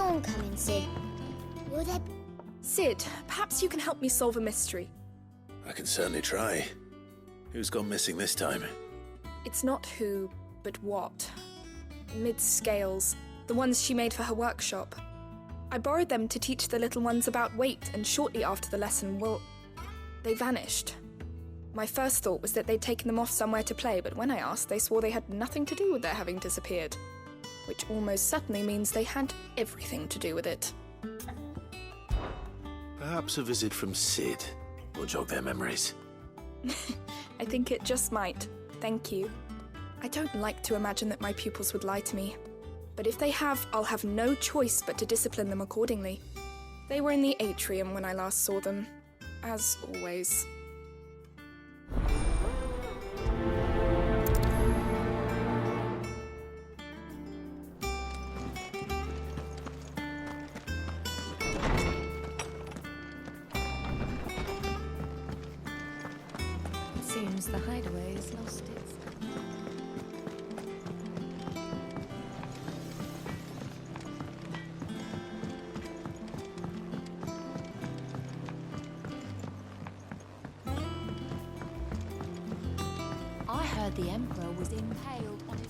on, come in, Sid. Will there... Sid, perhaps you can help me solve a mystery. I can certainly try. Who's gone missing this time? It's not who, but what. Mid's scales, the ones she made for her workshop. I borrowed them to teach the little ones about weight, and shortly after the lesson, well, they vanished. My first thought was that they'd taken them off somewhere to play, but when I asked, they swore they had nothing to do with their having disappeared. Which almost certainly means they had everything to do with it. Perhaps a visit from Sid will jog their memories. I think it just might. Thank you. I don't like to imagine that my pupils would lie to me. But if they have, I'll have no choice but to discipline them accordingly. They were in the atrium when I last saw them, as always. Seems the hideaway has lost its... I heard the Emperor was impaled on his...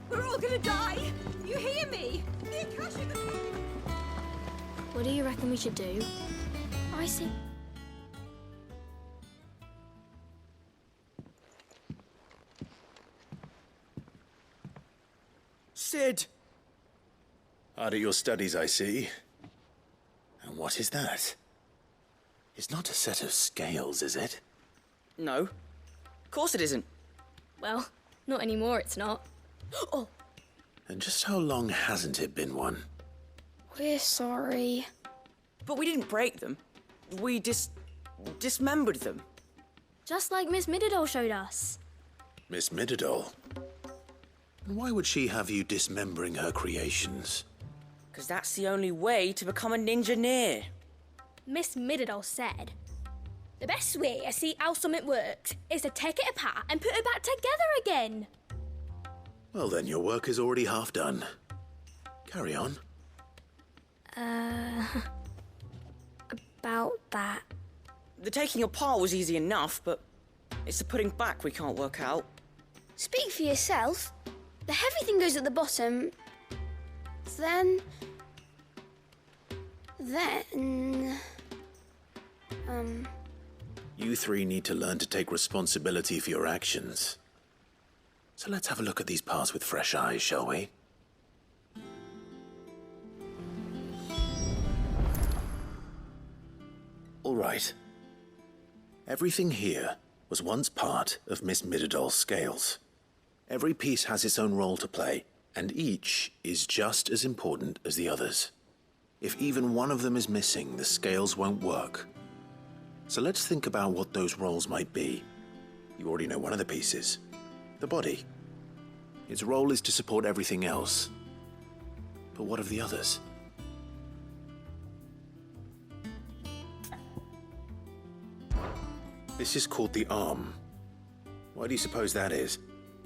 We're all gonna die! You hear me? The Akasha... What do you reckon we should do? I see. Sid! Hard at your studies, I see. And what is that? It's not a set of scales, is it? No. Of course it isn't. Well, not anymore, it's not. Oh! And just how long hasn't it been one? We're sorry. But we didn't break them. We dismembered them. Just like Miss Mididol showed us. Miss Mididol? And why would she have you dismembering her creations? Because that's the only way to become a ninja-neer. Miss Mididol said, the best way to see how something works is to take it apart and put it back together again. Well then, your work is already half done. Carry on. About that. The taking apart was easy enough, but it's the putting back we can't work out. Speak for yourself. The heavy thing goes at the bottom. Then... You three need to learn to take responsibility for your actions. So let's have a look at these parts with fresh eyes, shall we? All right. Everything here was once part of Miss Mididol's scales. Every piece has its own role to play, and each is just as important as the others. If even one of them is missing, the scales won't work. So let's think about what those roles might be. You already know one of the pieces, the body. Its role is to support everything else. But what of the others? This is called the arm. Why do you suppose that is?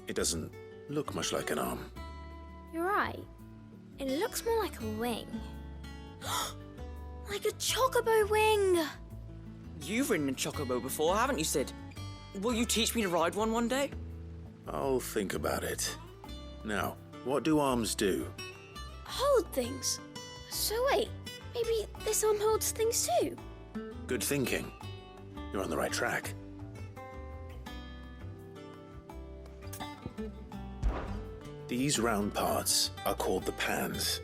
It doesn't look much like an arm. You're right. It looks more like a wing. Like a chocobo wing! You've ridden a chocobo before, haven't you, Sid? Will you teach me to ride one day? I'll think about it. Now, what do arms do? Hold things. So wait, maybe this arm holds things too? Good thinking. You're on the right track. These round parts are called the pans.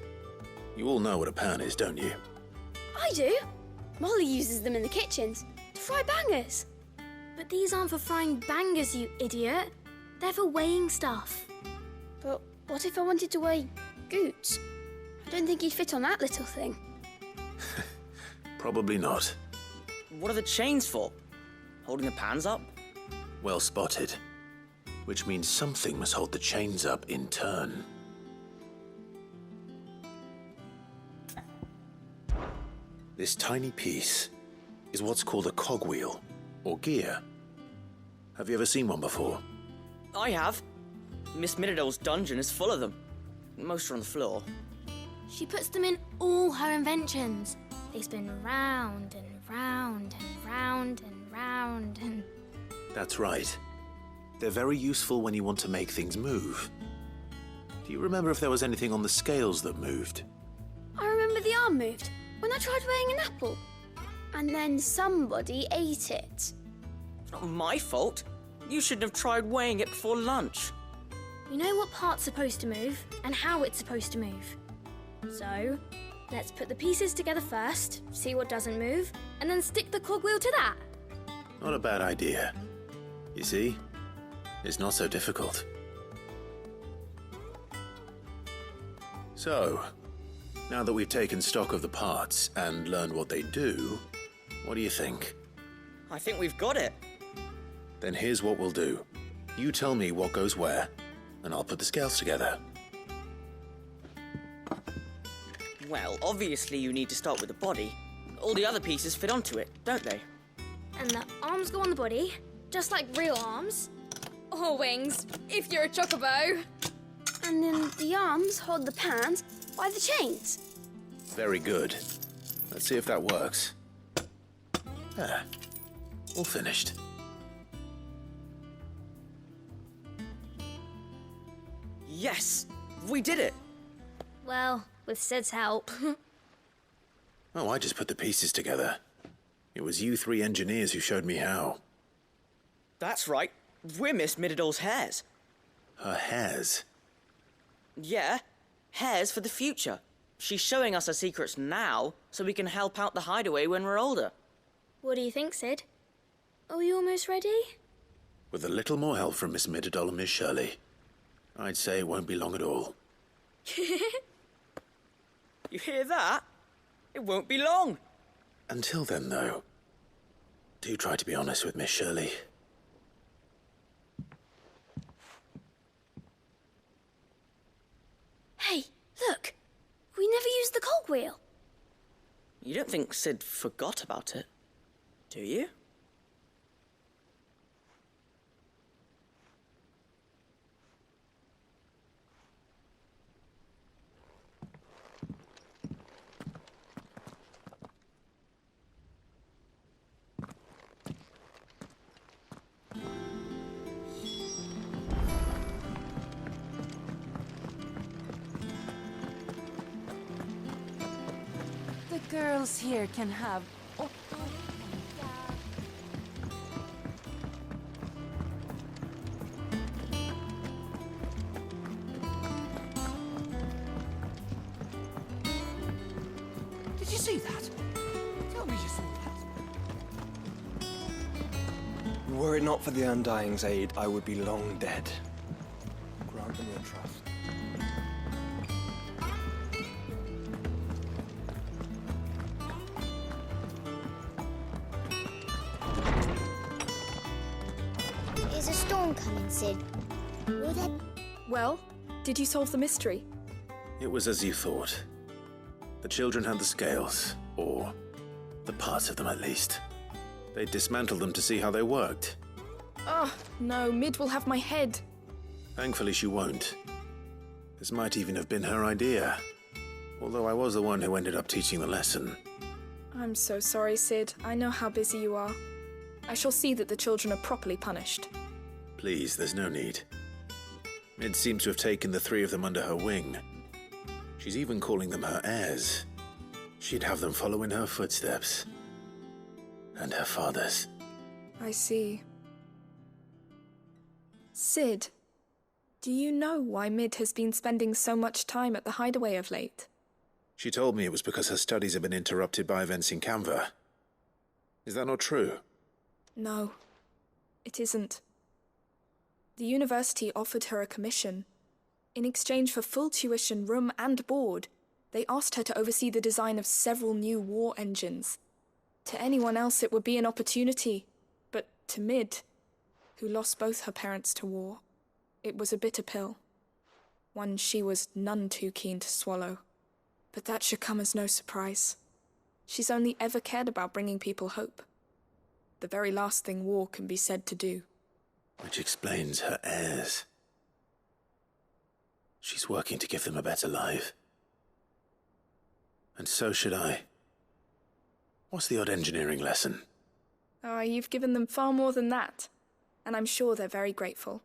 You all know what a pan is, don't you? I do. Molly uses them in the kitchens to fry bangers. But these aren't for frying bangers, you idiot. They're for weighing stuff. But what if I wanted to weigh Goots? I don't think he'd fit on that little thing. Probably not. What are the chains for? Holding the pans up? Well spotted. Which means something must hold the chains up in turn. This tiny piece is what's called a cogwheel, or gear. Have you ever seen one before? I have. Miss Mididol's dungeon is full of them. Most are on the floor. She puts them in all her inventions. They spin round and round and round and round and... That's right. They're very useful when you want to make things move. Do you remember if there was anything on the scales that moved? I remember the arm moved when I tried weighing an apple. And then somebody ate it. It's not my fault. You shouldn't have tried weighing it before lunch. You know what part's supposed to move and how it's supposed to move. So, let's put the pieces together first, see what doesn't move, and then stick the cogwheel to that. Not a bad idea. You see? It's not so difficult. So, now that we've taken stock of the parts and learned what they do, what do you think? I think we've got it. Then here's what we'll do. You tell me what goes where, and I'll put the scales together. Well, obviously you need to start with the body. All the other pieces fit onto it, don't they? And the arms go on the body, just like real arms. Or wings, if you're a chocobo. And then the arms hold the pans by the chains. Very good. Let's see if that works. There. All finished. Yes! We did it! Well, with Sid's help. Oh, I just put the pieces together. It was you three engineers who showed me how. That's right. We're Miss Mididol's hares. Her hairs. Yeah, hares for the future. She's showing us her secrets now, so we can help out the hideaway when we're older. What do you think, Sid? Are we almost ready? With a little more help from Miss Mididol and Miss Shirley, I'd say it won't be long at all. You hear that? It won't be long. Until then, though, do try to be honest with Miss Shirley. Hey, look! We never used the cogwheel. You don't think Sid forgot about it, do you? The girls here can have... Did you see that? Tell me you saw that. Were it not for the Undying's aid, I would be long dead. Grant them your trust. Is a storm coming, Sid? Will there... Well, did you solve the mystery? It was as you thought. The children had the scales, or the parts of them at least. They dismantled them to see how they worked. Oh, no, Mid will have my head. Thankfully she won't. This might even have been her idea. Although I was the one who ended up teaching the lesson. I'm so sorry, Sid. I know how busy you are. I shall see that the children are properly punished. Please, there's no need. Mid seems to have taken the three of them under her wing. She's even calling them her heirs. She'd have them follow in her footsteps. And her father's. I see. Sid, do you know why Mid has been spending so much time at the hideaway of late? She told me it was because her studies have been interrupted by events in Canva. Is that not true? No, it isn't. The university offered her a commission. In exchange for full tuition, room and board, they asked her to oversee the design of several new war engines. To anyone else it would be an opportunity, but to Mid, who lost both her parents to war, it was a bitter pill. One she was none too keen to swallow. But that should come as no surprise. She's only ever cared about bringing people hope. The very last thing war can be said to do. Which explains her heirs. She's working to give them a better life. And so should I. What's the odd engineering lesson? Oh, you've given them far more than that. And I'm sure they're very grateful.